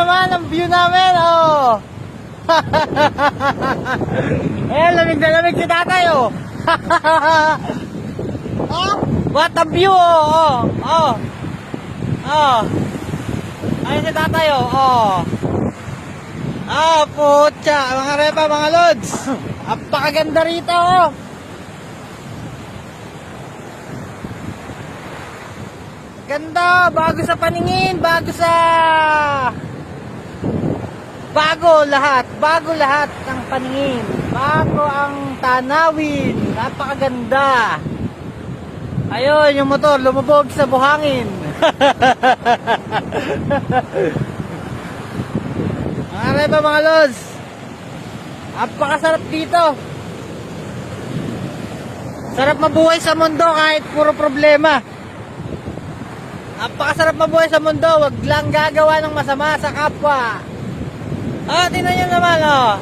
naman ang view namin, oh. Ayan, lamig na lamig si tatay, oh. Oh, what a view, oh, oh, oh. Ayun si tatay, oh, oh. Ah, putya, mga repa, mga lods. Apakaganda rito, oh. Ganda, bago sa paningin, bago lahat ng paningin, bago ang tanawin, napakaganda. Ayun, yung motor lumubog sa buhangin. Mga repa, mga lods, napakasarap dito. Sarap mabuhay sa mundo kahit puro problema. Napakasarap mabuhay sa mundo, wag lang gagawa ng masama sa kapwa. Ah, tingnan nyo naman, oh.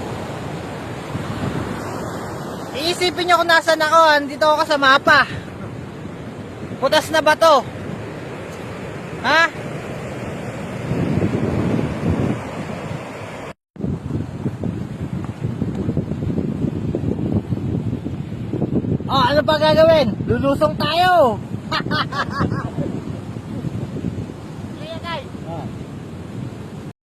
Iisipin nyo kung nasan ako, andito ako sa mapa. Putas na ba to? Ha? Oh, ano pa gagawin? Lulusong tayo.